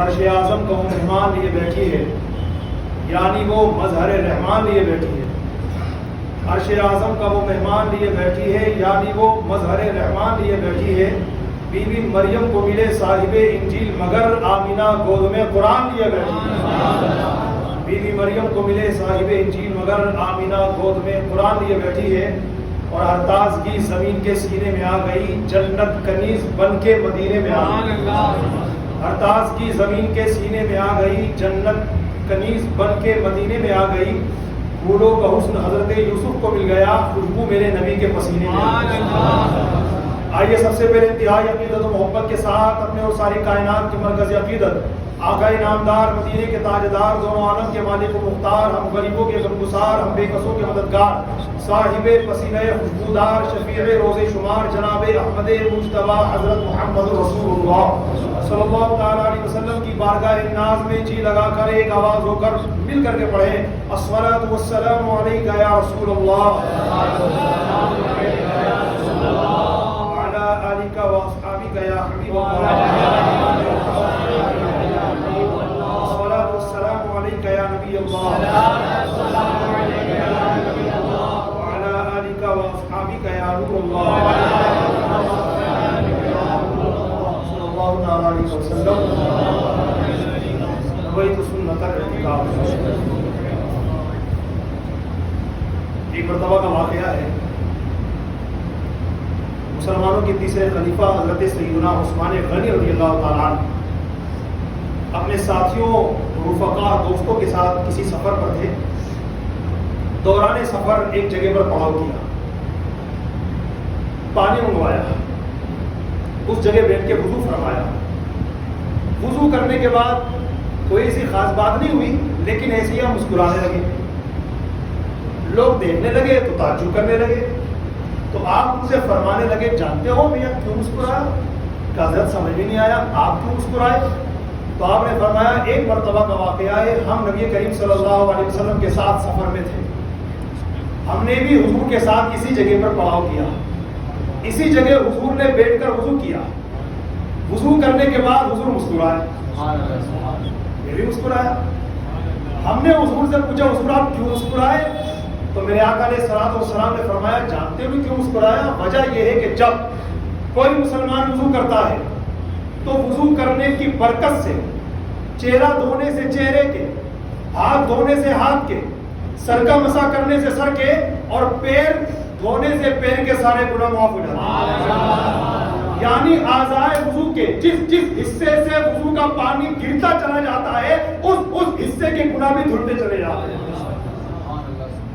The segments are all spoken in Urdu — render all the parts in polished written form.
عرش اعظم کا وہ مہمان لیے بیٹھی ہے، یعنی وہ مظہر رحمان لیے بیٹھی ہے۔ عرش اعظم کا وہ مہمان لیے بیٹھی ہے، یعنی وہ مظہر رحمان لیے بیٹھی ہے۔ بی بی مریم کو ملے صاحب انجیل مگر آمینہ گود میں قرآن لیے بیٹھی ہے۔ بی بی مریم کو ملے صاحب انجیل مگر آمینہ گود میں قرآن لیے بیٹھی ہے۔ اور ہر تازگی زمین کے سینے میں آ گئی، جنت کنیز بن کے مدینے میں آ گئی۔ ہر تازگی زمین کے سینے میں آ گئی، جنت کنیز بن کے مدینے میں آ گئی۔ پھولوں کا حسن حضرت یوسف کو مل گیا، خوشبو میرے نبی کے پسینے میں آ گئی۔ آئیے سب سے پہلے انتہائی عقیدت و محبت کے ساتھ اپنے اور ساری کائنات کی مرکزی عقیدت آقا نامدار مدینے کے تاجدار دونوں عالم کے مالک و مختار، ہم غریبوں کے غمگسار، ہم بے کسوں کے مددگار، صاحب پسینہ خوشبودار، شفیع روز شمار جناب احمد مجتبی حضرت محمد رسول اللہ صلی اللہ تعالی علیہ وسلم کی بارگاہ ناز میں جی لگا کر ایک آواز ہو کر مل کر کے پڑھیں الصلاۃ والسلام علیک یا رسول اللہ وعلی آلک واصحابک یا حبیب اللہ یا نبی اللہ وعلی آلک واصحابک یا نور اللہ صلی اللہ تعالی علیہ وسلم۔ نویت سنت الانتخاب۔ ایک مرتبہ کا واقعہ ہے، مسلمانوں کے تیسرے خلیفہ حضرت سیدنا عثمان غنی رضی اللہ تعالیٰ عنہ اپنے ساتھیوں، رفقا، دوستوں کے ساتھ کسی سفر پر تھے۔ دوران سفر ایک جگہ پر پڑاؤ کیا، پانی منگوایا، اس جگہ بیٹھ کے وضو فرمایا۔ وضو کرنے کے بعد کوئی ایسی خاص بات نہیں ہوئی، لیکن ایسے ہی ہم مسکرانے لگے۔ لوگ دیکھنے لگے تو تعجب کرنے لگے، تو آپ ان سے فرمانے لگے جانتے ہو میاں کیوں مسکرایا؟ کہ حضرت سمجھ بھی نہیں آیا آپ کیوں مسکرائے؟ تو آپ نے فرمایا ایک مرتبہ کا واقعہ ہے، ہم نبی کریم صلی اللہ علیہ وسلم کے ساتھ سفر میں تھے، ہم نے بھی حضور کے ساتھ کسی جگہ پر پڑاؤ کیا، اسی جگہ حضور نے بیٹھ کر وضو کیا، وضو کرنے کے بعد حضور مسکرائے، یہ بھی مسکرایا۔ ہم نے حضور سے پوچھا حضور آپ کیوں مسکرائے؟ تو میرے آقا علیہ الصلوۃ والسلام نے فرمایا جانتے ہو کیوں مسکرایا؟ وجہ یہ ہے کہ جب کوئی مسلمان وضو کرتا ہے تو وضو کرنے کی برکت سے چہرہ دھونے سے چہرے کے، ہاتھ دھونے سے ہاتھ کے، سر کا مسح کرنے سے سر کے، اور پیر دھونے سے پیر کے سارے گناہ معاف ہو جاتے ہیں۔ یعنی اعضائے وضو کے جس حصے سے وضو کا پانی گرتا چلا جاتا ہے اس حصے کے گناہ بھی دھلتے چلے جاتے ہیں۔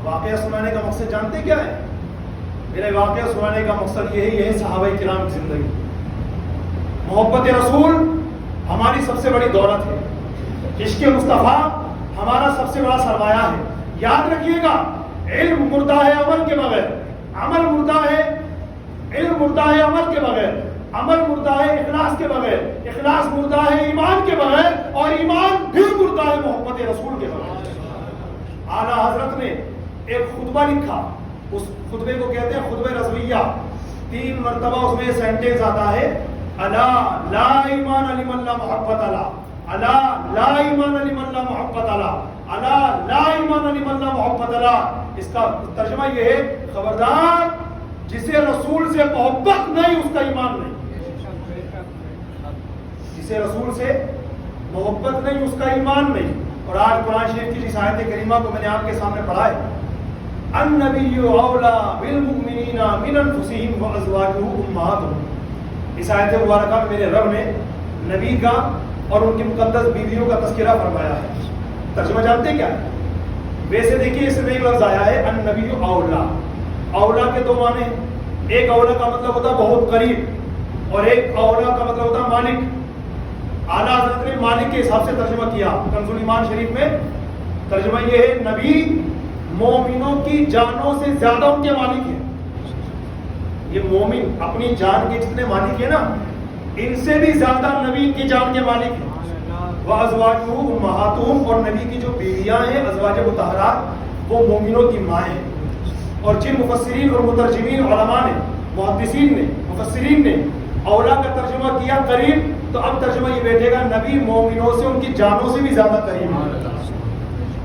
واقعہ سنانے کا مقصد جانتے کیا ہے؟ میرے واقعہ سنانے کا مقصد یہی ہے صحابہ کرام کی زندگی۔ محبت رسول ہماری سب سے بڑی دولت ہے، عشق مصطفیٰ ہمارا سب سے بڑا سرمایہ ہے۔ یاد رکھیے گا علم مردہ ہے عمل کے بغیر، عمل مردہ ہے، علم مردہ ہے عمل کے بغیر، عمل مردہ ہے اخلاص کے بغیر، اخلاص مردہ ہے ایمان کے بغیر، اور ایمان پھر مردہ ہے محبت رسول کے بغیر۔ اعلیٰ حضرت نے ایک خطبہ لکھا، اس خطبے کو کہتے ہیں خطبہ رضویہ۔ 3 مرتبہ اس میں سینٹنس آتا ہے الا لا ایمان لمن لا محبت الا، الا لا ایمان لمن لا محبت الا، الا لا ایمان لمن لا محبت الا۔ اس کا ترجمہ یہ ہے خبردار جسے رسول سے محبت نہیں اس کا ایمان نہیں، جسے رسول سے محبت نہیں اس کا ایمان نہیں۔ اور آج قرآن شریف کی جس آیت کریمہ کو میں نے آپ کے سامنے پڑھا ہے النبی اولیٰ بالمؤمنین من انفسہم وازواجہ امہاتہم، اس آیت مبارکہ میں میرے رب نے نبی کا اور ان کی مقدس بیویوں کا تذکرہ فرمایا ہے۔ ترجمہ جانتے کیا ہے؟ ویسے دیکھیے اس میں ایک لفظ آیا ہے النبی اولیٰ۔ اولیٰ کے 2 معنی، ایک اولیٰ کا مطلب ہوتا ہے بہت قریب، اور ایک اولیٰ کا مطلب ہوتا ہے مالک۔ اعلیٰ حضرت نے مالک کے حساب سے ترجمہ کیا۔ کنز الایمان شریف میں ترجمہ یہ ہے نبی مومنوں کی جانوں سے زیادہ ان کے مالک ہیں۔ یہ مومن اپنی جان کے جتنے مالک ہیں نا، ان سے بھی زیادہ نبی کی جان کے مالک ہیں۔ وازواجہ امہاتہم، اور نبی کی جو بیویاں ہیں ازواج مطہرات وہ مومنوں کی ماں ہیں۔ اور جن مفسرین اور مترجمین علماء نے، محدثین نے، مفسرین نے اولیٰ کا ترجمہ کیا قریب، تو اب ترجمہ یہ بیٹھے گا نبی مومنوں سے ان کی جانوں سے بھی زیادہ قریب ہے.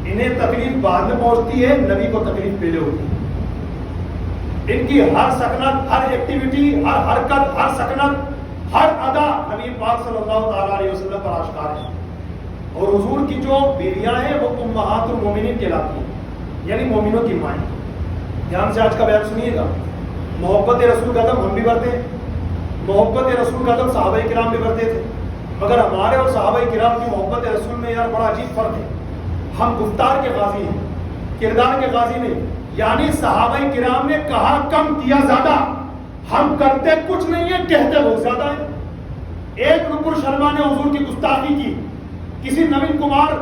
انہیں تکلیف بعد میں پہنچتی ہے, نبی کو تکلیف پہلے ہوتی ہے. ان کی ہر سکنت, ہر ایکٹیویٹی, ہر حرکت, ہر سکنت, ہر ادا نبی پاک صلی اللہ تعالیٰ علیہ وسلم پر آشکار ہے. اور حضور کی جو بیویاں ہیں وہ امہات المومنین کہلاتی ہیں, یعنی مومنوں کی مائیں. دھیان سے آج کا بیان سنیے گا. محبت رسول کا دم ہم بھی بھرتے ہیں, محبت رسول کا دم صحابہ کرام بھی بھرتے تھے, مگر ہمارے اور صحابہ کرام کی محبت رسول میں یار بڑا عجیب فرق ہے. ہم گفتار کے غازی ہیں, کردار کے غازی نہیں. یعنی صحابہ کرام نے کہا کم کیا زیادہ, ہم کرتے کچھ نہیں ہے, کہتے بہت زیادہ ہے. ایک نپر شرما نے حضور کی گستاخی کی, کسی نوین کمار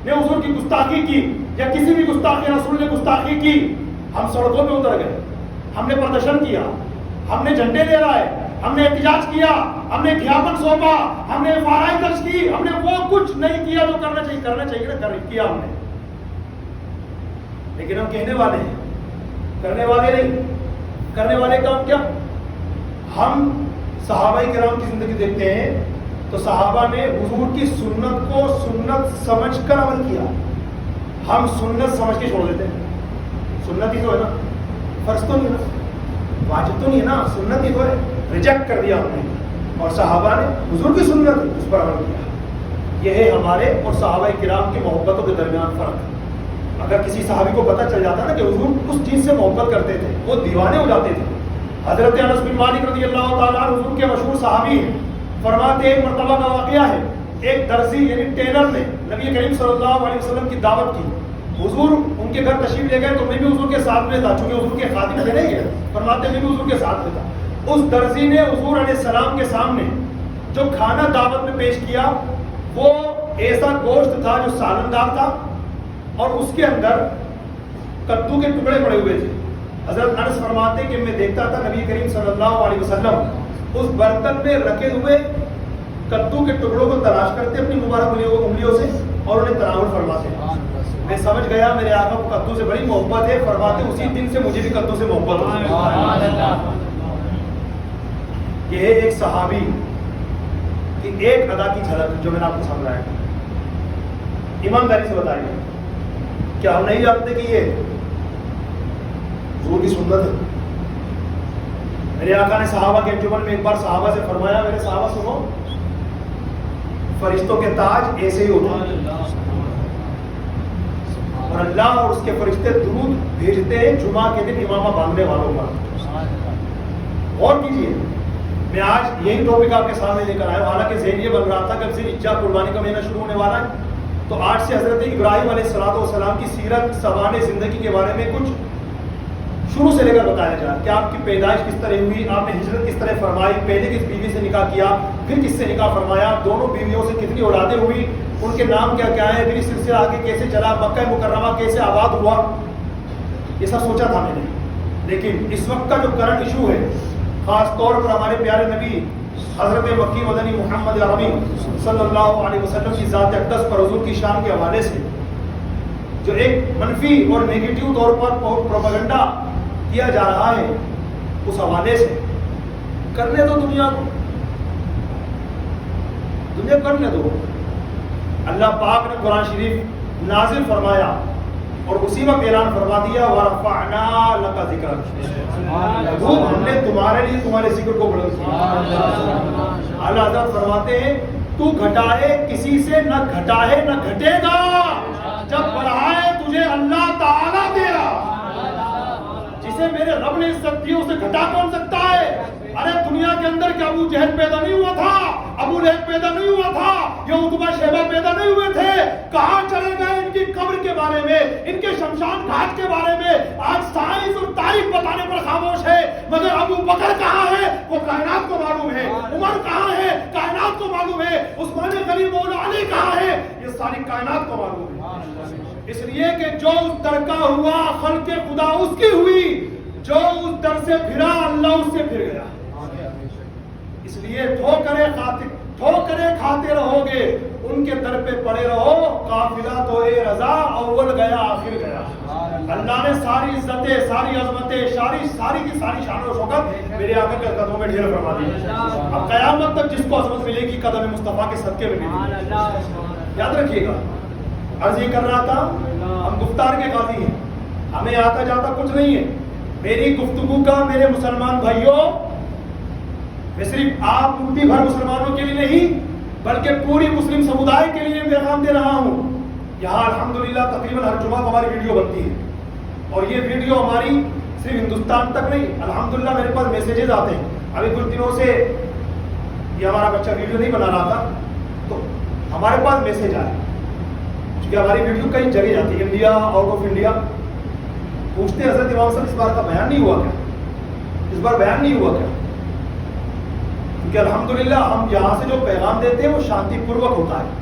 نے حضور کی گستاخی کی, یا کسی بھی گستاخی رسول نے گستاخی کی, ہم سڑکوں پہ اتر گئے, ہم نے پردرشن کیا, ہم نے جھنڈے لے رہا ہے, ہم نے احتجاج کیا, ہم نے کھیاپن سونپا, ہم نے FRI درج کی, ہم نے وہ کچھ نہیں کیا جو کرنا چاہیے نا کیا ہم نے. لیکن ہم کہنے والے ہیں, کرنے والے نہیں. کرنے والے کام کیا؟ ہم صحابہ کرام کی زندگی دیکھتے ہیں تو صحابہ نے حضور کی سنت کو سنت سمجھ کر عمل کیا. ہم سنت سمجھ کے چھوڑ دیتے ہیں. سنت ہی تو ہے نا, فرض تو نہیں ہے نا, واجب تو نہیں ہے نا, سنت ہی تو ہے, ریجیکٹ کر دیا ہم نے. اور صحابہ نے حضور کی سنت اس پر عمل کیا. یہ ہے ہمارے اور صحابہ کرام کی محبتوں کے درمیان فرق. اگر کسی صحابی کو پتہ چل جاتا نا کہ حضور اس چیز سے محبت کرتے تھے, وہ دیوانے ہو جاتے تھے. حضرت انس بن مالک رضی اللہ تعالیٰ عنہ حضور کے مشہور صحابی ہیں, فرماتے ہیں ایک مرتبہ کا واقعہ ہے, ایک درزی یعنی ٹیلر نے نبی کریم صلی اللہ علیہ وسلم کی دعوت کی. حضور ان کے گھر تشریف لے گئے تو میں بھی حضور کے ساتھ میں تھا, چونکہ حضور کے خادم تھے نہیں ہے, فرماتے ہیں میں بھی حضور کے ساتھ میں تھا. اس درزی نے حضور علیہ السلام کے سامنے جو کھانا دعوت میں پیش کیا وہ ایسا گوشت تھا جو سالندار تھا, اور اس کے اندر کدو کے ٹکڑے پڑے ہوئے تھے. حضرت انس فرماتے کہ میں دیکھتا تھا نبی کریم صلی اللہ علیہ وسلم اس برتن میں رکھے ہوئے کدو کے ٹکڑوں کو تلاش کرتے اپنی مبارک انگلیوں سے اور انہیں تناول فرماتے. میں سمجھ گیا میرے آقا کو کدو سے بڑی محبت ہے. فرماتے اسی دن سے مجھے بھی کدو سے محبت ہو. یہ ہے ایک صحابی کی ایک ادا کی جھلک جو میں نے آپ کو سمجھایا. ایمانداری سے بتائیے, کیا ہم نہیں جانتے کہ یہ حضور کی سنت ہے؟ میرے آقا نے صحابہ کے انجمن میں ایک بار صحابہ سے فرمایا, میرے صحابہ سنو, فرشتوں کے تاج ایسے ہی ہوتے ہیں, اور اللہ اور اس کے فرشتے درود بھیجتے ہیں جمعہ کے دن امامہ باندھنے والوں پر. غور کیجیے, میں آج یہی ٹاپک آپ کے سامنے لے کر آیا ہوں. حالانکہ ذہن یہ بن رہا تھا کہ اب سے عجا قربانی کا مہینہ شروع ہونے والا ہے, تو آج سے حضرت ابراہیم علیہ السلام کی سیرت سوانح زندگی کے بارے میں کچھ شروع سے لے کر بتایا جائے کہ آپ کی پیدائش کس طرح ہوئی, آپ نے ہجرت کس طرح فرمائی, پہلے کس بیوی سے نکاح کیا, پھر کس سے نکاح فرمایا, دونوں بیویوں سے کتنی اولادیں ہوئی, ان کے نام کیا کیا ہے, پھر اس سلسلہ آگے کیسے چلا, مکہ مکرمہ کیسے آباد ہوا. یہ سب سوچا تھا میں نے. لیکن اس وقت کا جو کرنٹ ایشو ہے, خاص طور پر ہمارے پیارے نبی حضرت مکی مدنی محمد عربی صلی اللہ علیہ وسلم کی ذات اقدس پر حضور کی شان کے حوالے سے جو ایک منفی اور نیگیٹو طور پر پروپیگنڈا کیا جا رہا ہے, اس حوالے سے کرنے دو دنیا کو, دنیا کرنے دو. اللہ پاک نے قرآن شریف نازل فرمایا اور اسی وقت اعلان فرما دیا وَرَفَعْنَا لَكَ ذِكْرَكَ, ہم نے تمہارے لیے تمہارے ذکر کو بلند کیا. اعلیٰ حضرت فرماتے ہیں تو گھٹائے کسی سے نہ گھٹائے نہ گھٹے گا, جب بڑھائے تجھے اللہ تعالیٰ دے رہا. جسے میرے رب نے عزت دی اسے گھٹا کون سکتا ہے؟ ارے دنیا کے اندر کیا ابو جہل پیدا نہیں ہوا تھا, ابو لہب پیدا نہیں ہوا تھا, یہ عتبہ شیبہ پیدا نہیں ہوئے تھے؟ کہاں چلے گئے ان کی قبر کے بارے میں, ان کے شمشان گھاٹ کے بارے میں آج سائنس اور تاریخ بتانے پر خاموش ہے. مگر ابو بکر کہاں ہے؟ وہ کائنات کو معلوم ہے. عمر کہاں ہے؟ کائنات کو معلوم ہے. عثمان غنی مولا علی کہاں ہے؟ یہ ساری کائنات کو معلوم ہے. اس لیے کہ جو اس در کا ہوا خلق خدا اس کی ہوئی, جو اس در سے پھرا اللہ اس سے پھر گیا. اس لیے ٹھوکریں کھاتے رہو گے, ان کے در پہ پڑے رہو. قافلہ تو اے رضا اول گیا آخر گیا. اللہ نے ساری عزتیں، ساری عظمتیں، ساری کی ساری شان و شوکت میرے آقا کے قدموں میں ڈھیر فرما دی. اب قیامت تک جس کو عظمت ملے گی قدم مصطفیٰ کے صدقے میں ملے گی. یاد رکھیے گا. عرض یہ کر رہا تھا ہم گفتار کے قاضی ہیں، ہمیں آتا جاتا کچھ نہیں ہے. میری گفتگو کا میرے مسلمان بھائیوں میں صرف آپ مٹھی بھر مسلمانوں کے لیے نہیں بلکہ پوری مسلم سمودائے کے لیے پیغام دے رہا ہوں. یہاں الحمدللہ تقریباً ہر جمعہ ہماری ویڈیو بنتی ہے اور یہ ویڈیو ہماری صرف ہندوستان تک نہیں، الحمدللہ میرے پاس میسیجز آتے ہیں. ابھی کچھ دنوں سے یہ ہمارا بچہ ویڈیو نہیں بنا رہا تھا تو ہمارے پاس میسیج آئے کیونکہ ہماری ویڈیو کئی جگہ جاتی ہے، انڈیا، آؤٹ آف انڈیا. پوچھتے ہیں حضرت امام صاحب اس بار کا بیان نہیں ہوا کیا، اس بار بیان نہیں ہوا کیا؟ کیونکہ الحمدللہ ہم یہاں سے جو پیغام دیتے ہیں وہ شانتی پوروک ہوتا ہے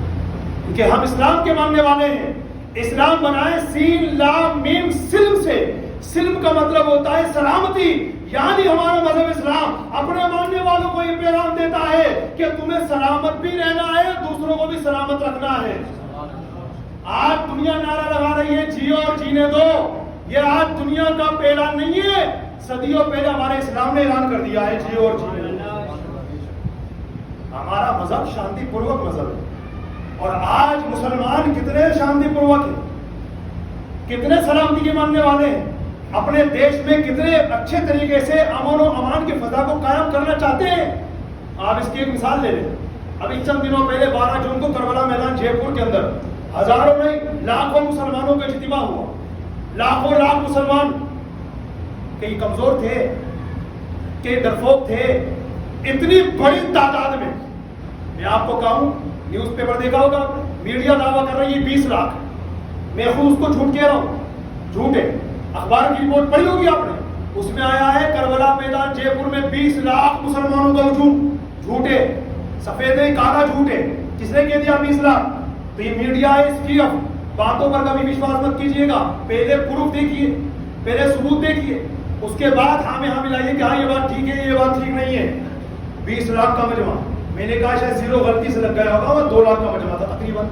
کیونکہ ہم اسلام کے ماننے والے ہیں. اسلام بنائے سین لام میم سلم سے. سلم کا مطلب ہوتا ہے سلامتی، یعنی ہمارا مذہب اسلام اپنے ماننے والوں کو یہ پیغام دیتا ہے کہ تمہیں سلامت بھی رہنا ہے، دوسروں کو بھی سلامت رکھنا ہے. آج دنیا نعرہ لگا رہی ہے جیو اور جینے دو. یہ آج دنیا کا اعلان نہیں ہے، صدیوں پہلے ہمارے اسلام نے اعلان کر دیا ہے جیو اور جینے. ہمارا مذہب شانتی پوروک مذہب ہے اور آج مسلمان کتنے شانتی پوروک ہیں، کتنے سلامتی کے ماننے والے ہیں، اپنے دیش میں کتنے اچھے طریقے سے امن و امان کی فضا کو قائم کرنا چاہتے ہیں. آپ اس کی ایک مثال لے لیں. ابھی چند دنوں پہلے 12 جون کو کربلا میدان جے پور کے اندر ہزاروں نہیں لاکھوں مسلمانوں کا اجتماع ہوا. لاکھوں لاکھ مسلمان، کئی کمزور تھے، کئی ڈرپوک تھے. اتنی بڑی تعداد میں آپ کو کہوں، نیوز پیپر دیکھا ہوگا، میڈیا دعویٰ کر رہی ہے 20 لاکھ. میں خود اس کو جھوٹ کہہ رہا ہوں، جھوٹ ہے. اخبار کی رپورٹ پڑھی ہوگی آپ نے، اس میں آیا ہے کربلا میدان جے پور میں 20 لاکھ مسلمانوں کا ہجوم. جھوٹ ہے، سفید ہے، کالا جھوٹ ہے. کس نے کہہ دیا 20 لاکھ؟ تو یہ میڈیا ہے، اس کی باتوں پر کبھی وشواس مت کیجیے گا. پہلے پروف دیکھیے، پہلے ثبوت دیکھیے، اس کے بعد ہاں ملائیے کہ ہاں یہ بات ٹھیک ہے، یہ بات ٹھیک نہیں ہے. 20 لاکھ کا مجمع، میں نے کہا شاید زیرو غلطی سے لگ گیا ہوگا، وہ 2 لاکھ کا مجمع تھا تقریباً.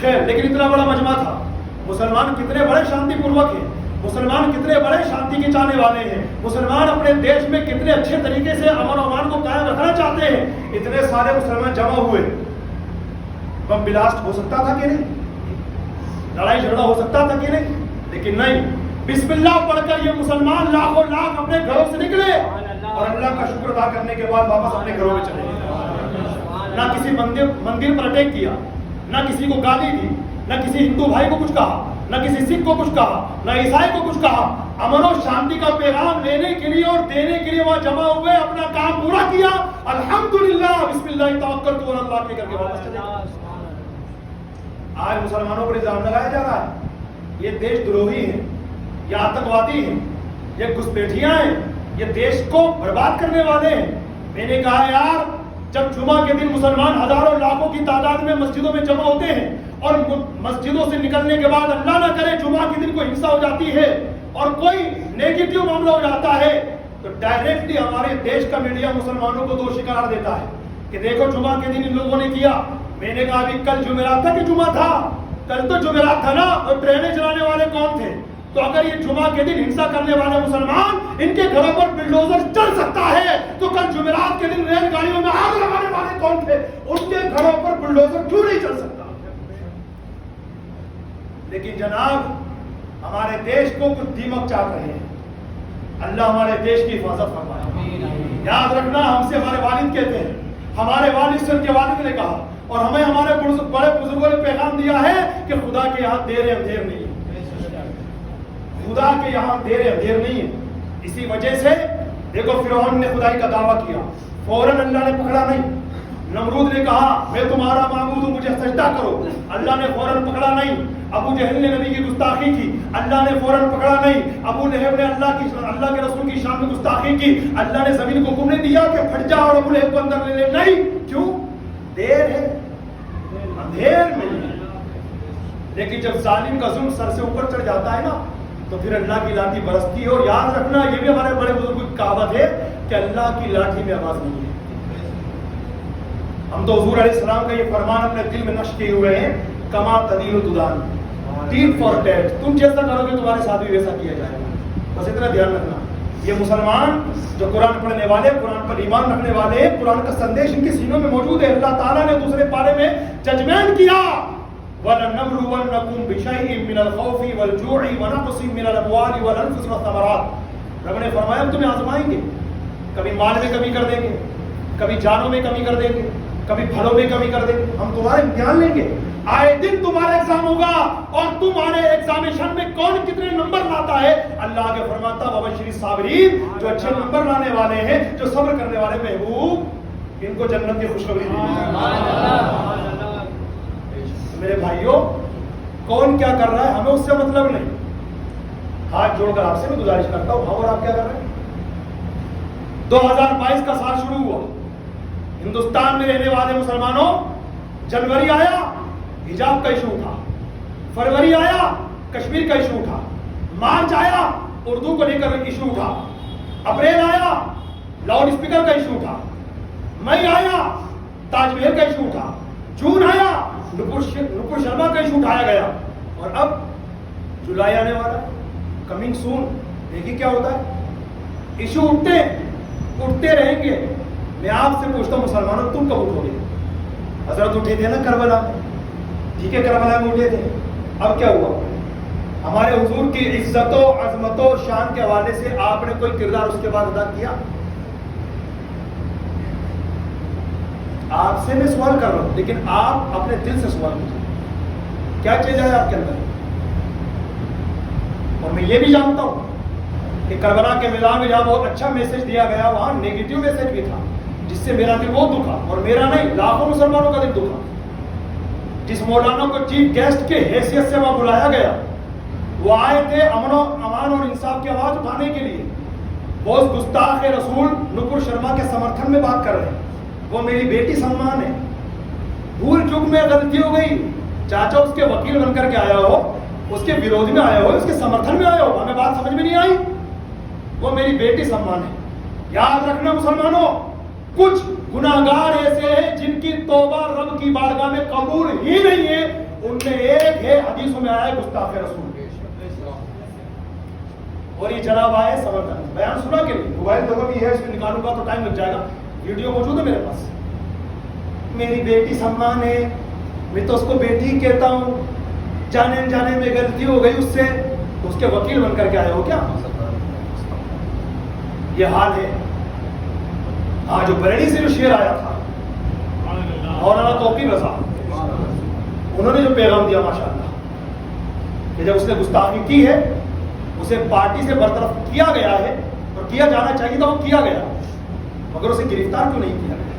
خیر، لیکن اتنا بڑا مجمع تھا. مسلمان کتنے بڑے شانتی پوروک ہیں، مسلمان کتنے بڑے شانتی کے چاہنے والے ہیں، مسلمان اپنے دیش میں کتنے اچھے طریقے سے امن و امان کو قائم رکھنا چاہتے ہیں. اتنے سارے مسلمان جمع ہوئے، بم بلاسٹ ہو سکتا تھا کہ نہیں، لڑائی جھگڑا ہو سکتا تھا کہ نہیں، لیکن نہیں. بسم اللہ پڑھ کر یہ مسلمان لاکھوں لاکھ اپنے گھروں سے نکلے اور اللہ کا شکر ادا کرنے کے بعد واپس اپنے گھروں میں چلے گئے. نہ کسی مندر پر اٹیک کیا، نہ کسی کو گالی دی، نہ کسی ہندو بھائی کو کچھ کہا، نہ کسی سکھ کو کچھ کہا، نہ عیسائی کو کچھ کہا. امن و شانتی کا پیغام لینے کے لیے اور دینے کے لیے وہاں جمع ہوئے، اپنا کام پورا کیا. الحمدللہ، بسم اللہ توکلت علی اللہ کے کر کے واپس چلے گئے. آج مسلمانوں پر الزام لگایا جا رہا ہے یہ دیش دروہی ہیں، یہ آتنکوادی ہیں، یہ گھسپیٹھیاں ہیں، یہ دیش کو برباد کرنے والے ہیں. میں نے کہا یار، جب جمعہ کے دن مسلمان ہزاروں لاکھوں کی تعداد میں مسجدوں میں جمع ہوتے ہیں اور مسجدوں سے نکلنے کے بعد اللہ نہ کرے جمعہ کے دن کوئی ہنسا ہو جاتی ہے اور کوئی نیگیٹو معاملہ ہو جاتا ہے تو ڈائریکٹلی ہمارے دیش کا میڈیا مسلمانوں کو دوشی قرار دیتا ہے کہ دیکھو جمعہ کے دن ان لوگوں نے کیا. میں نے کہا ابھی کل جمعرات تھا کہ جمعہ تھا؟ کل تو جمعرات تھا نا. اور ٹرینیں چلانے والے کون تھے؟ تو اگر یہ جمعہ کے دن ہنسا کرنے والے مسلمان ان کے گھروں پر بلڈوزر چل سکتا ہے تو کل جمعرات کے دن ریل گاڑیوں میں آگ لگانے والے کون تھے؟ ان کے گھروں پر بلڈوزر کیوں نہیں چل سکتا؟ لیکن جناب ہمارے دیش کو کچھ دیمک چاٹ رہے ہیں. اللہ ہمارے دیش کی حفاظت فرمائے. یاد رکھنا، ہم سے ہمارے والد کہتے ہیں، ہمارے والد سے ان کے والد نے کہا اور ہمیں ہمارے بڑے بزرگوں نے پیغام دیا ہے کہ خدا کے یہاں دیر اندھیر نہیں ہے. خدا کے یہاں دیر اندھیر نہیں ہے. اسی وجہ سے دیکھو فرعون نے خدائی کا دعویٰ کیا، فوراً اللہ نے پکڑا نہیں. نمرود نے کہا میں تمہارا معبود ہوں، مجھے سجدہ کرو، اللہ نے فوراً پکڑا نہیں. ابو جہل نے نبی کی گستاخی کی، اللہ نے فوراً پکڑا نہیں. ابو لہب نے اللہ کے رسول کی شان میں گستاخی کی، اللہ نے زمین کو حکم نہیں دیا کہ پھٹ جا اور ابو لہب کو اندر لے لے. نہیں، کیوں؟ دیر ہے، اندھیر میں. لیکن جب ظالم کا ظلم سر سے اوپر چڑھ جاتا ہے نا تو پھر اللہ کی لاٹھی برستی ہے. اور یاد رکھنا، یہ بھی ہمارے بڑے بزرگوں کی کہاوت ہے کہ اللہ کی لاٹھی میں آواز نہیں ہے. ہم تو حضور علیہ السلام کا یہ فرمان اپنے دل میں نقش کیے ہوئے ہیں، کما تدین تدان. ٹیٹ فار ٹیٹ، تم جیسا کرو گے تمہارے ساتھ بھی ویسا کیا جائے گا. بس اتنا دھیان رکھنا. یہ مسلمان جو قرآن پڑھنے والے، قرآن پر ایمان رکھنے والے، قرآن کا سندیش ان کے سینوں میں موجود ہے. اللہ تعالیٰ نے دوسرے پارے میں ججمنٹ کیا، وَلَنَبْلُوَنَّكُمْ بِشَيْءٍ مِّنَ الْخَوْفِ وَالْجُوعِ وَنَقْصٍ مِّنَ الْأَمْوَالِ وَالْأَنفُسِ وَالثَّمَرَاتِ. رب نے فرمایا ہم تمہیں آزمائیں گے، کبھی مال میں کمی کر دیں گے، کبھی جانوں میں کمی کر دیں گے، کبھی پھلوں میں کمی کر دیں گے. ہم تمہارا امتحان لیں گے. آئے دن تمہارا ایگزام ہوگا اور تمہارے ایگزامیشن میں کون کتنے نمبر لاتا ہے. اللہ کے فرماتا وبشر الصابرین، جو اچھے نمبر لانے والے ہیں، جو صبر کرنے والے محبوب، ان کو جنت کی خوشخبری دی. میرے بھائیوں، کون کیا کر رہا ہے ہمیں اس سے مطلب نہیں. ہاتھ جوڑ کر آپ سے میں گزارش کرتا ہوں، ہاں اور آپ کیا کر رہے ہیں؟ 2022 کا سال شروع ہوا، ہندوستان میں رہنے والے مسلمانوں، جنوری آیا حجاب کا ایشو اٹھا، فروری آیا کشمیر کا ایشو اٹھا، مارچ آیا اردو کو لے کر ایشو اٹھا، اپریل آیا لاؤڈ اسپیکر کا ایشو اٹھا، مئی آیا تاج محل کا ایشو اٹھا، جون آیا نپور شرما کا ایشو اٹھایا گیا، اور اب جولائی آنے والا، کمنگ سون. دیکھیے کیا ہوتا ہے. ایشو اٹھتے رہیں گے. میں آپ سے پوچھتا ہوں مسلمانوں، تم کب اٹھو گے؟ حضرت اٹھے تھے نا کربلا میں، ٹھیک ہے کربلا میں اٹھے تھے. اب کیا ہوا؟ ہمارے حضور کی عزت و عظمت و شان کے حوالے سے آپ نے کوئی کردار اس کے بعد ادا کیا؟ آپ سے میں سوال کر رہا ہوں، لیکن آپ اپنے دل سے سوال کیجیے، کیا چیز ہے آپ کے اندر؟ اور میں یہ بھی جانتا ہوں کہ کربلا کے میدان میں جہاں بہت اچھا میسج دیا گیا، وہاں نیگیٹو میسج بھی تھا، جس سے میرا دل بہت دکھا، اور میرا نہیں لاکھوں مسلمانوں کا دل دکھا. جس مولانا کو چیف گیسٹ کے حیثیت سے وہاں بلایا گیا، وہ آئے تھے امان اور انصاف کی آواز اٹھانے کے لیے. وہ اس گستاخ رسول نپور شرما کے سمرتھن میں بات کر رہے ہیں. وہ میری بیٹی سلمان ہے، بھول چوک میں غلطی ہو گئی، چاچا اس کے وکیل بن کر کے آیا ہو، اس کے وروਧ میں آیا ہو، اس کے سمرتھن میں آیا ہو، ہمیں بات سمجھ میں نہیں آئی. وہ میری بیٹی سلمان ہے. یاد رکھنا مسلمانوں، کچھ گناہگار ایسے ہیں جن کی توبہ رب کی بارگاہ میں قبول ہی نہیں ہے. ان میں ایک ہے، حدیثوں میں آیا ہے، گستاخ رسول. اور یہ جناب آئے سمرتھن بیان سنا کے لیے. موبائل جگہ بھی ہے، اس میں نکالوں گا تو ٹائم لگ جائے گا، ویڈیو موجود ہے میرے پاس. میری بیٹی سلمان ہے، میں تو اس کو بیٹی ہی کہتا ہوں، جانے میں غلطی ہو گئی اس سے، اس کے وکیل بن کر کے آئے ہو کیا؟ یہ حال ہے. ہاں جو بریلی سے جو شعر آیا تھا مولانا توقیر رضا، انہوں نے جو پیغام دیا ماشاءاللہ، کہ جب اس نے گستاخی کی ہے، اسے پارٹی سے برطرف کیا گیا ہے، اور کیا جانا چاہیے تھا، وہ کیا گیا، مگر اسے گرفتار کیوں نہیں کیا گیا؟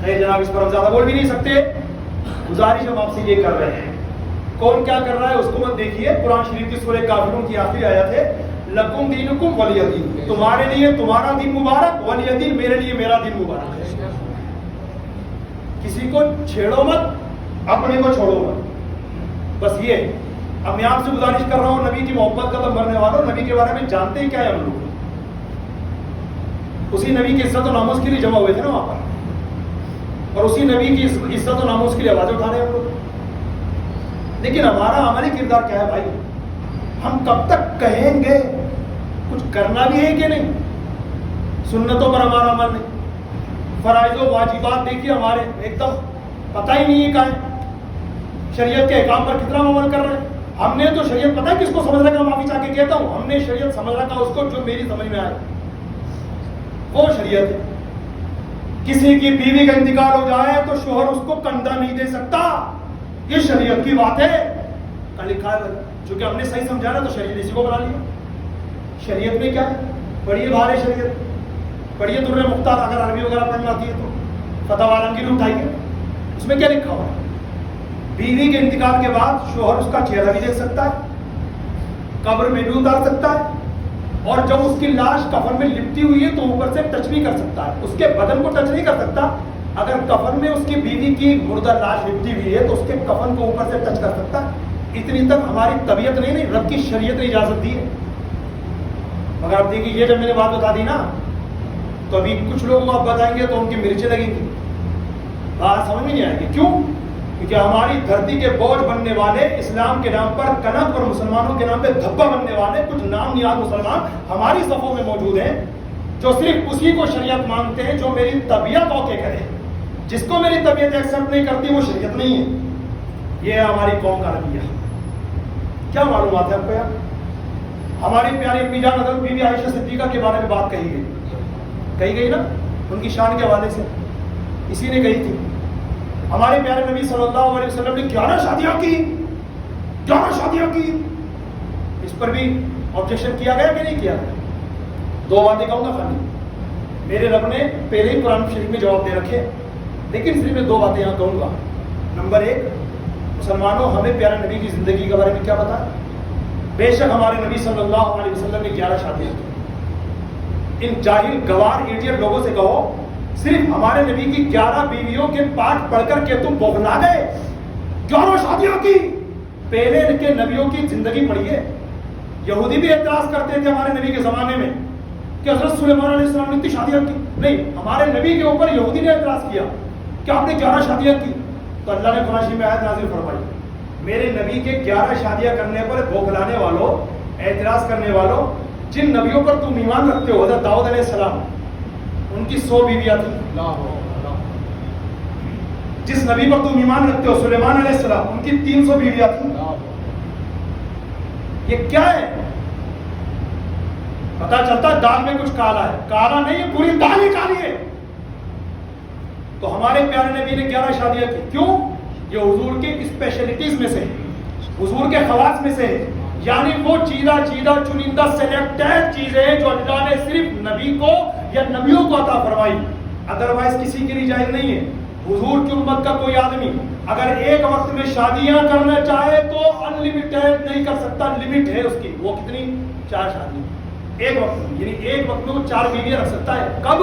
نہیں جناب، اس پر ہم زیادہ بول بھی نہیں سکتے. گزارش ہم آپ سے یہ کر رہے ہیں، کون کیا کر رہا ہے اس کو مت دیکھیے. قرآن شریف کی سورہ کافرون کی آخری آیت ہے، لکم دینکم ولی دین، تمہارے لیے تمہارا دین مبارک، ولی دین میرے لیے میرا دین مبارک ہے. کسی کو چھیڑو مت، اپنے کو چھوڑو مت، بس یہ. اب میں آپ سے گزارش کر رہا ہوں، نبی کی محبت کا تو مرنے والوں، نبی کے بارے میں جانتے ہی کیا ہے ہم لوگ؟ اسی نبی کی عزت و ناموس کے لیے جمع ہوئے تھے نا وہاں پر، اور اسی نبی کی عزت و ناموس کے لیے آوازیں اٹھا رہے ہیں ہم لوگ. لیکن ہمارا عملی کردار کیا ہے بھائی؟ ہم کب تک کہیں گے؟ کچھ کرنا بھی ہے کہ نہیں؟ سنتوں پر ہمارا عمل نہیں. فرائض و واجبات دیکھیے ہمارے ایک دم پتہ ہی نہیں ہے کہاں ہے. شریعت کے احکام پر کتنا عمل کر رہے ہیں. ہم نے تو شریعت پتہ ہے کس کو سمجھ رکھا، معافی چاہ کے کہتا ہوں، ہم نے شریعت سمجھ رکھا اس کو جو میری سمجھ میں آئے، وہ شریعت ہے. کسی کی بیوی کا انتقال ہو جائے تو شوہر اس کو کندھا نہیں دے سکتا، یہ شریعت کی بات ہے. کا لکھا ہے، چونکہ ہم نے صحیح سمجھا نا تو شریعت اسی کو بنا لیا. شریعت میں کیا ہے؟ پڑھیے باہر شریعت، پڑھیے در مختار، اگر عربی وغیرہ پڑھنا آتی ہے تو فتح عالمگیر اٹھائیے، اس میں کیا لکھا ہوا ہے؟ بیوی کے انتقال کے بعد شوہر اس کا چہرہ بھی دیکھ سکتا ہے، قبر میں بھی اتار سکتا ہے، اور جب اس کی لاش کفن میں لپٹی ہوئی ہے تو اوپر سے ٹچ بھی کر سکتا ہے. اس کے بدن کو ٹچ نہیں کر سکتا. اگر کفن میں اس کی بیوی کی مردہ لاش لپٹی ہوئی ہے تو اس کے کفن کو اوپر سے ٹچ کر سکتا ہے. اتنی تک ہماری طبیعت نہیں، رب کی شریعت نے اجازت دی ہے. مگر آپ دیکھیے یہ جب میں نے بات بتا دی نا تو ابھی کچھ لوگوں کو آپ بتائیں گے تو ان کی مرچیں لگیں گی، بات سمجھ میں نہیں آئے گی. کیوں؟ کیونکہ ہماری دھرتی کے بوجھ بننے والے، اسلام کے نام پر کنک اور مسلمانوں کے نام پہ دھبا بننے والے کچھ نام نیاد مسلمان ہماری صفوں میں موجود ہیں، جو صرف اسی کو شریعت مانتے ہیں جو میری طبیعت اوکے کرے. جس کو میری طبیعت ایکسپٹ نہیں کرتی وہ شریعت نہیں ہے. یہ ہے ہماری قوم کا رویہ. کیا معلومات ہے آپ کو یار؟ ہماری پیاری امی جان حضرت بی بی عائشہ صدیقہ کے بارے میں بات کہی گئی نا، ان کی شان کے حوالے سے اسی نے کہی تھی. ہمارے پیارے نبی صلی اللہ علیہ وسلم نے 11 شادیاں کی. اس پر بھی آبجیکشن کیا گیا کہ نہیں کیا گیا؟ 2 باتیں کہوں گا خالی. میرے رب نے پہلے ہی قرآن شریف میں جواب دے رکھے، لیکن صرف میں 2 باتیں یہاں کہوں گا. نمبر 1، مسلمانوں ہمیں پیارے نبی کی زندگی کے بارے میں کیا پتا ہے؟ بے شک ہمارے نبی صلی اللہ علیہ وسلم نے 11 شادیاں کی. ان جاہل گوار ایڈیٹ لوگوں سے کہو صرف ہمارے نبی کی 11 بیویوں کے پاٹ پڑھ کر کے تم بوکھلا گئے. 11 شادیاں کی. پہلے کے نبیوں کی زندگی پڑھیے. یہودی بھی اعتراض کرتے تھے ہمارے نبی کے زمانے میں کہ حضرت سلیمان علیہ السلام نے اتنی شادیاں کی. نہیں، ہمارے نبی کے اوپر یہودی نے اعتراض کیا کہ آپ نے 11 شادیاں کی. تو اللہ نے قرآن شریف میں آیت نازل فرمائی، میرے نبی کے 11 شادیاں کرنے پر بوکھلانے والوں، اعتراض کرنے والوں، جن نبیوں پر تم ایمان رکھتے ہو، حضرت داؤد علیہ السلام ان کی 100 بیویاں تھیں. جس نبی پر تم ایمان رکھتے ہو سلیمان علیہ السلام ان کی 300 بیویاں تھیں. یہ کیا ہے؟ پتا چلتا ہے دال میں کچھ کالا ہے. کالا نہیں ہے، پوری دال ہی کالی ہے. تو ہمارے پیارے نبی نے 11 شادیاں کی. کیوں؟ یہ حضور کی اسپیشلٹیز میں سے، حضور کے خواص میں سے، یعنی وہ چیدہ چنندہ سلیکٹڈ چیزیں جو اللہ نے صرف نبی کو یا نبیوں کو عطا فرمائی، ادروائز کسی کے لیے جائز نہیں ہے. حضور کی امت کا کوئی آدمی اگر ایک وقت میں شادیاں کرنا چاہے تو ان لمیٹڈ نہیں کر سکتا. لمٹ ہے اس کی. وہ کتنی؟ 4 شادی ایک وقت میں. یعنی ایک وقت میں وہ 4 بیویاں رکھ سکتا ہے. کب؟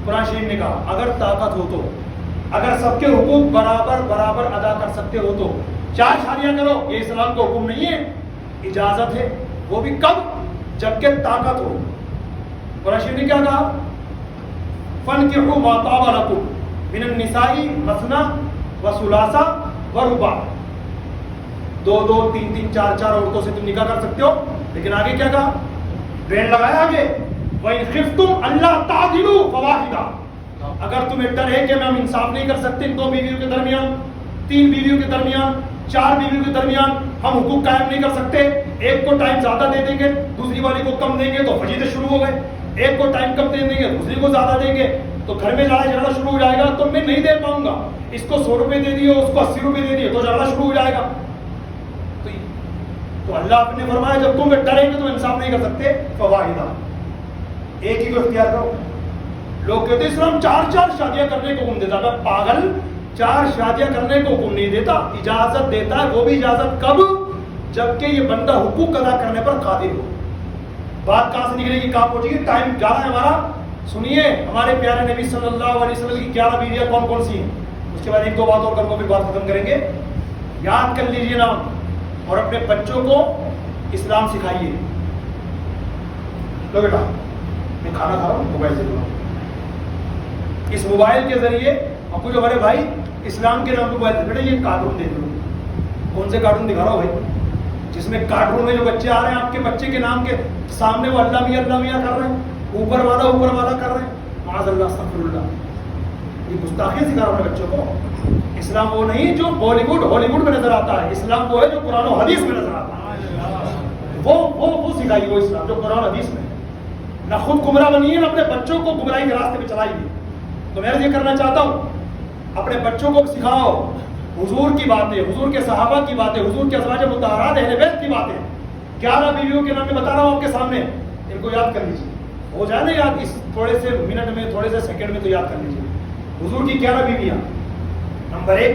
قرآن شریف نے کہا اگر طاقت ہو تو، اگر سب کے حقوق برابر ادا کر سکتے ہو تو 4 شادیاں کرو. یہ اسلام کا حکم نہیں ہے، اجازت ہے. وہ بھی کب؟ جبکہ طاقت ہو. قرآن شریف نے کیا کہا؟ فَانْكِحُوا مَا طَابَ لَكُم مِنَ النِّسَاءِ مَثْنَىٰ وَثُلَاثَ وَرُبَاعَ. 2 3 4 عورتوں سے تم نکاح کر سکتے ہو. لیکن آگے کیا کہا؟ بین لگایا آگے، وَإِنْ خِفْتُمْ أَلَّا تَعْدِلُوا فَوَاحِدَةً. اگر تمہیں ڈر ہے کہ ہم انصاف نہیں کر سکتے 2 بیویوں کے درمیان، 3 بیویوں کے درمیان، 4 بیویوں کے درمیان ہم حقوق قائم نہیں کر سکتے، ایک کو ٹائم زیادہ دے دیں گے دوسری والی کو کم دیں گے تو فجیدے شروع ہو گئے. ایک کو ٹائم کم دے دیں گے دوسری کو زیادہ دیں گے تو گھر میں لڑائی جھگڑا شروع ہو جائے گا. تو میں نہیں دے پاؤں گا، اس کو 100 روپے دے دیے، اس کو 80 روپے دے دیے تو جھگڑا شروع ہو جائے گا. تو اللہ نے فرمایا جب تم ڈرے کہ تم انصاف نہیں کر سکتے فواحدہ، ایک ہی کو اختیار کرو. لوگ کہتے ہیں اسلام 4 شادیاں کرنے کو حکم دیتا. میں پاگل، 4 شادیاں کرنے کو حکم نہیں دیتا، اجازت دیتا ہے. وہ بھی اجازت کب؟ جبکہ یہ بندہ حقوق ادا کرنے پر قادر ہو. بات کہاں سے نکلے گی، کہاں پہنچے گی؟ ٹائم جا رہا ہے ہمارا. سنیے ہمارے پیارے نبی صلی اللہ علیہ وسلم کی 11 بیویاں کون کون سی ہیں. اس کے بعد 1 2 بات اور کروں، پھر بات ختم کریں گے. یاد کر لیجیے نام اور اپنے بچوں کو اسلام سکھائیے. لو بیٹا میں کھانا کھا رہا ہوں، موبائل سے دوں. اس موبائل کے ذریعے آپ کو جو ہمارے بھائی اسلام کے نام موبائل بیٹا یہ کارٹون دیکھ لو. کون سے کارٹون دکھا رہا ہو بھائی؟ جس میں کارٹون میں جو بچے آ رہے ہیں آپ کے بچے کے نام کے سامنے وہ اللہ میاں کر رہے ہیں، اوپر والا کر رہے ہیں. معاذ اللہ، استغفر اللہ. یہ گستاخی سکھا رہا ہے بچوں کو. اسلام وہ نہیں جو بالی ووڈ ہالی ووڈ میں نظر آتا ہے. اسلام وہ ہے جو قرآن و حدیث میں نظر آتا ہے. وہ سکھائیے وہ اسلام جو قرآن و حدیث میں. نہ خود گمراہ بنیے نہ اپنے بچوں کو گمراہی کے راستے پہ چلائیے. تو میں یہ کرنا چاہتا ہوں اپنے بچوں کو سکھاؤ حضور کی باتیں، حضور کے صحابہ کی باتیں، حضور کے ازواج مطہرات اہل بیت کی باتیں. 11 بیویوں کے نام میں بتا رہا ہوں آپ کے سامنے، ان کو یاد کر لیجیے. ہو جائے نا یاد اس تھوڑے سے منٹ میں، تھوڑے سے سیکنڈ میں، تو یاد کر لیجیے. حضور کی 11 بیویاں. نمبر 1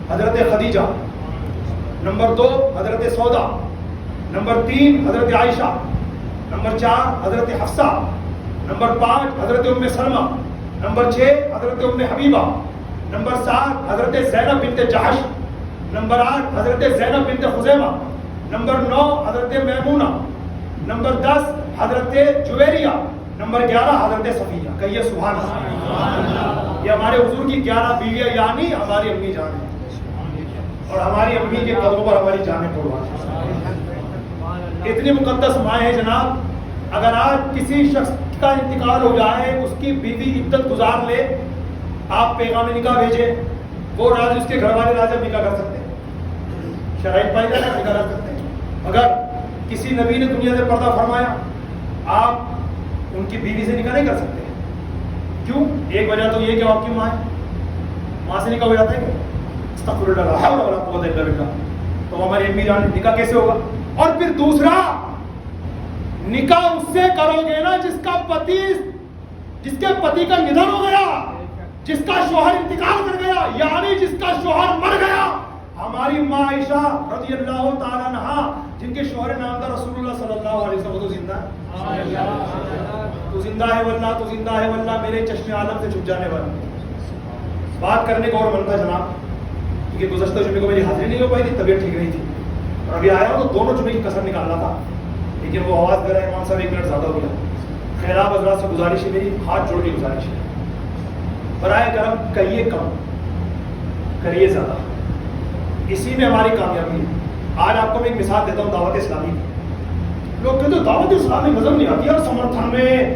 حضرت خدیجہ، نمبر 2 حضرت سودا، نمبر 3 حضرت عائشہ، نمبر 4 حضرت حفصہ، نمبر 5 حضرت ام سلمہ، نمبر 6 حضرت ام حبیبہ، نمبر 7 حضرت زینب بنت جحش، نمبر 8 حضرت زینب بنت خزیمہ، نمبر 9 حضرت میمونہ، نمبر 10 حضرت جویریہ، نمبر 11 حضرت صفیہ. کہیے سبحان اللہ. یہ ہمارے حضور کی 11 بیویاں یعنی ہماری امی جان ہیں. اور ہماری امی کے قدموں پر ہماری جانیں قربان. اتنی مقدس مائیں ہیں جناب. اگر آج کسی شخص کا انتقال ہو جائے, اس کی بیوی عدت گزار لے, آپ پیغام نکاح بھیجیں, وہ راز اس کے گھر والے راز نکاح کر سکتے ہیں, شرائط پائی جائے نکاح کر سکتے ہیں. اگر کسی نبی نے دنیا سے پردہ فرمایا, آپ ان کی بیوی سے نکاح نہیں کر سکتے. کیوں؟ ایک وجہ تو یہ کہ آپ کی ماں ہے, ماں سے نکاح ہو جاتا ہے کہ استغفر اللہ لا حول ولا قوت الا باللہ, تو ہماری امی جان نکاح کیسے ہوگا؟ اور پھر دوسرا, نکاح اس سے کرو گے نا جس کے پتی کا ندھن ہو گیا, جس کا شوہر انتقال کر گیا, یعنی جس کا شوہر مر گیا. ہماری ماں عائشہ رضی اللہ تعالیٰ عنہا, جن کے شوہر نام تھا رسول اللہ صلی اللہ علیہ وسلم, تو زندہ ہے, تو زندہ ہے واللہ, تو زندہ ہے واللہ, میرے چشم عالم سے چھپ جانے والا. بات کرنے کو اور بنتا جناب, کیونکہ گزشتہ جمعے کو میری حاضری نہیں ہو پائی تھی, طبیعت ٹھیک نہیں تھی, اور ابھی آیا ہوں تو دونوں جمعے کی کسر نکالنا تھا, لیکن وہ آواز دے رہا ہے امام صاحب 1 منٹ زیادہ ہو گیا. خیر آپ حضرات سے گزارش ہے, میری ہاتھ جوڑ کے گزارش ہے, برائے کرم کہیے کم, کریے زیادہ, اسی میں ہماری کامیابی ہے. آج آپ کو میں ایک مثال دیتا ہوں دعوت اسلامی کی. لوگ کہتے ہیں دعوت اسلامی نظر نہیں آتی یار, سمرتھن میں,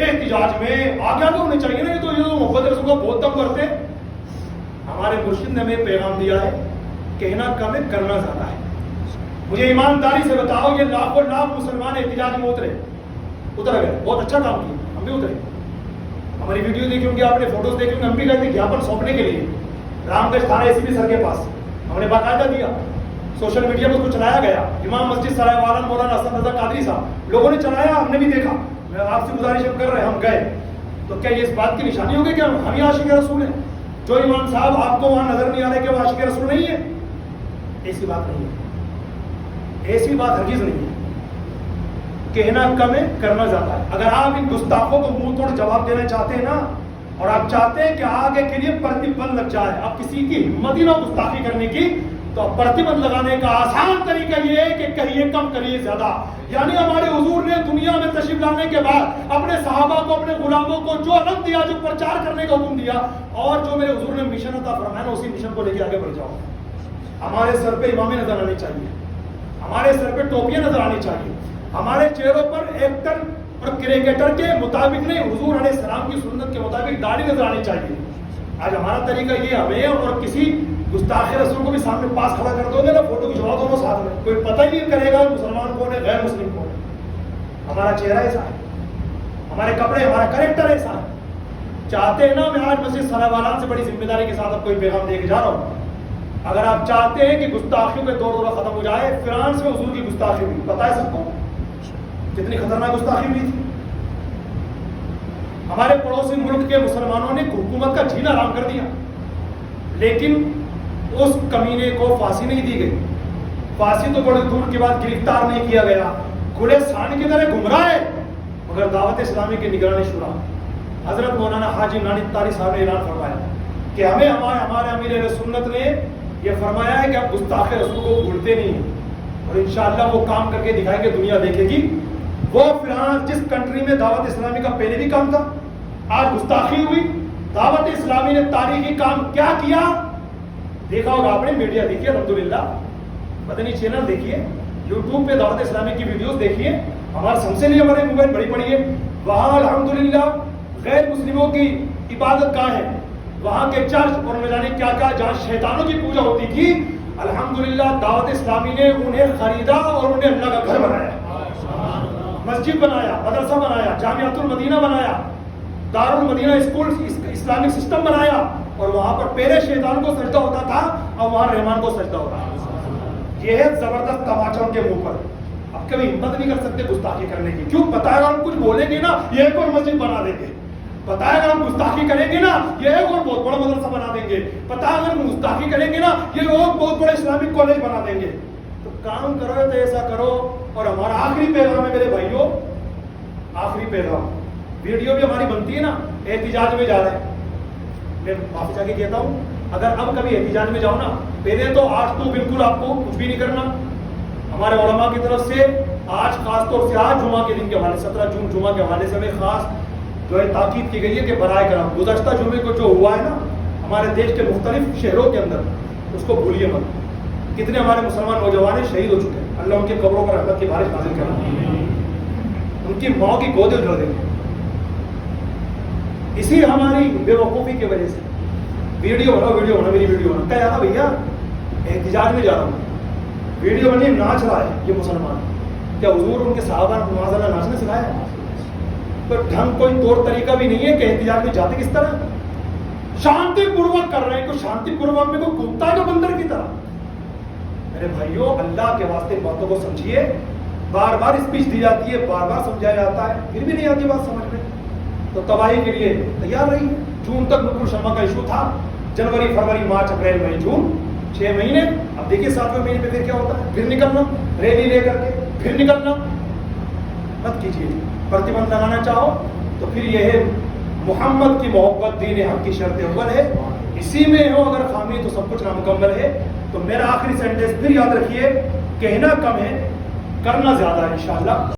احتجاج میں آگے آگے ہونے چاہیے نا, یہ تو محمد رسول کا بہت دم کرتے. ہمارے مرشد نے ہمیں پیغام دیا ہے, کہنا کم ہے کرنا زیادہ ہے. مجھے ایمانداری سے بتاؤ, یہ لاکھوں لاکھ مسلمان احتجاج میں اتر گئے, بہت اچھا کام کیا, ہم بھی اترے. ہماری ویڈیو دیکھی ہوں گی آپ نے, فوٹوز دیکھی ہوں گی, ہم بھی گئے تھے جہاں پر سونپنے کے لیے رام گنج تھانہ ایس پی سر کے پاس, ہم نے باقاعدہ دیا, سوشل میڈیا پر اس کو چلایا گیا. امام مسجد سرائے والا مولانا حسن رضا قادری صاحب لوگوں نے چلایا, ہم نے بھی دیکھا. میں آپ سے گزارش کر رہے ہیں, ہم گئے تو کیا یہ اس بات کی نشانی ہوگی کہ ہم ہی عاشق رسول ہیں؟ جو امام صاحب آپ کو وہاں نظر نہیں آ رہے کہ وہ عاشق رسول نہیں ہے؟ ایسی بات نہیں ہے, ایسی بات ہرگز نہیں ہے. کہنا کم ہے کرنا زیادہ ہے. اگر آپ ان گستاخوں کو منہ توڑ جواب دینا چاہتے ہیں نا, اور آپ چاہتے ہیں کہ آگے کے لیے پرتیبندھ لگ جائے, اب کسی کی ہمت ہی نہ گستاخی کرنے کی, تو پرتیبندھ لگانے کا آسان طریقہ یہ ہے کہ کہیے کم کریے زیادہ. یعنی ہمارے حضور نے دنیا میں تشریف لانے کے بعد اپنے صحابہ کو, اپنے غلاموں کو جو علم دیا, جو پرچار کرنے کا حکم دیا, اور جو میرے حضور نے مشن عطا فرمایا نا, اسی مشن کو لے کے آگے بڑھ جاؤ. ہمارے سر پہ امامیں نظر آنی چاہیے, ہمارے سر پہ ٹوپیاں نظر آنی چاہیے, ہمارے چہروں پر ایکٹر اور کرکٹر کے مطابق نہیں, حضور علیہ السلام کی سنت کے مطابق داڑھی نظر آنی چاہیے. آج ہمارا طریقہ یہ, ہمیں اور کسی گستاخ رسول کو بھی سامنے پاس کھڑا کر دو گے نا, فوٹو کھنچوا دونوں ساتھ میں, کوئی پتہ ہی نہیں کرے گا مسلمان کون ہے غیر مسلم کون ہے. ہمارا چہرہ ایسا ہے, ہمارے کپڑے, ہمارا کریکٹر ایسا ہے. چاہتے ہیں نا, میں آج مسجد سلاوالان سے بڑی ذمہ داری کے ساتھ اب کوئی پیغام دے کے جا رہا ہوں, اگر آپ چاہتے ہیں کہ گستاخیوں کے دور ختم ہو جائے, فرانس میں حضور کی گستاخی ہوئی, پتہ ہے سب کو کتنی خطرناک گستاخی ہوئی تھی. ہمارے پڑوسی ملک کے مسلمانوں نے حکومت کا جھیل حرام کر دیا, لیکن اس کمینے کو پھانسی نہیں دی گئی. پھانسی تو بڑے دور کے بعد گرفتار نہیں کیا گیا, کھلے سان کی طرح گھوم رہا ہے. مگر دعوت اسلامی کے نگرانی شورا حضرت مولانا حاجی نانی تاری صاحب نے اعلان فرمایا کہ ہمیں ہمارے امیر اہل سنت نے یہ فرمایا ہے کہ آپ گستاخ رسول کو بھولتے نہیں ہیں, اور انشاءاللہ وہ کام کر کے دکھائیں گے, دنیا دیکھے گی. وہ فرانس جس کنٹری میں دعوت اسلامی کا پہلے بھی کام تھا, آج گستاخی ہوئی. دعوت اسلامی نے تاریخی کام کیا کیا دیکھا ہوگا آپ نے, میڈیا دیکھیے الحمدللہ, مدنی چینل دیکھیے, یوٹیوب پہ دعوت اسلامی کی ویڈیوز دیکھیے, ہمارے سب سے لیے ہمارے موبائل بڑی پڑی ہے. وہاں الحمدللہ غیر مسلموں کی عبادت گاہ ہے, وہاں کے چرچ اور نہ جانے کیا کیا, جہاں شیطانوں کی پوجا ہوتی تھی, الحمدللہ دعوت اسلامی نے انہیں خریدا اور انہیں اللہ کا گھر بنایا, مسجد بنایا, مدرسہ بنایا, جامعۃ المدینہ بنایا, دار المدینہ اسکول اسلامک سسٹم بنایا, اور وہاں پر پہلے شیطان کو سجدہ ہوتا تھا, اور وہاں رحمان کو سجدہ ہوتا ہے. یہ ہے زبردست تماچا ان کے منہ پر. اب کبھی ہمت نہیں کر سکتے گستاخی کرنے کی, کیوں؟ پتہ ہے ہم کچھ بولیں گے نا یہ ایک اور مسجد بنا دیں گے, پتہ ہے ہم گستاخی کریں گے نا یہ ایک اور بہت بڑا مدرسہ بنا دیں گے, پتہ ہے اگر گستاخی کریں گے نا یہ لوگ بہت بڑے اسلامک کالج بنا دیں گے. تو کام کرو تو ایسا کرو. اور ہمارا آخری پیغام ہے میرے بھائیوں, آخری پیغام, ویڈیو بھی ہماری بنتی ہے نا, احتجاج میں جا رہے ہیں, میں معافی چاہ کے کہتا ہوں, اگر اب کبھی احتجاج میں جاؤ نا, پہلے تو آج تو بالکل آپ کو کچھ بھی نہیں کرنا. ہمارے علماء کی طرف سے آج خاص طور سے آج جمعہ کے دن کے حوالے 17 جون جمعہ کے حوالے سے ہمیں خاص جو ہے تاکید کی گئی ہے کہ برائے کرم گزشتہ جمعے کو جو ہوا ہے نا ہمارے دیش کے مختلف شہروں کے اندر, اس کو بھولیے مت. کتنے ہمارے مسلمان نوجوان شہید ہو چکے ہیں, اللہ ان کی قبروں پر رحمت کی بارش نازل کرے, ان کی ماں کی گودیں اجڑ دیں. اسی ہماری بے وقوفی کی وجہ سے ویڈیو بناؤ میری ویڈیو بنا, کہا بھیا احتجاج میں جا رہا ہوں, ویڈیو بنی ناچ رہا ہے یہ مسلمان, کیا حضور ان کے صحابہ نے معاذ اللہ ناچنے سکھایا؟ تو ڈھنگ کوئی طور طریقہ بھی نہیں ہے کہ احتجاج میں جاتے کس طرح, شانتی پوروک کر رہے ہیں, کوئی شانتی پوروک میں کوئی کتا ہے جو بندر کی طرح. میرے بھائیوں, اللہ کے واسطے باتوں کو سمجھیے. بار بار اسپیچ دی جاتی ہے, بار بار سمجھایا جاتا ہے, پھر بھی نہیں آتی بات سمجھ میں, تو تباہی کے لیے تیار رہی. جون تک نقل شرما کا ایشو تھا, جنوری فروری مارچ اپریل مئی جون 6 مہینے. اب دیکھیے 7ویں مہینے پہ پھر کیا ہوتا ہے, پھر نکلنا ریلی لے کر کے, پھر نکلنا. مت کیجیے. پرتیبندھ لگانا چاہو تو پھر یہ ہے محمد کی محبت دین حق کی شرط اول ہے, اسی میں ہو اگر خامی تو سب کچھ نامکمل ہے. تو میرا آخری سینٹینس پھر یاد رکھیے, کہنا کم ہے کرنا زیادہ ہے انشاءاللہ.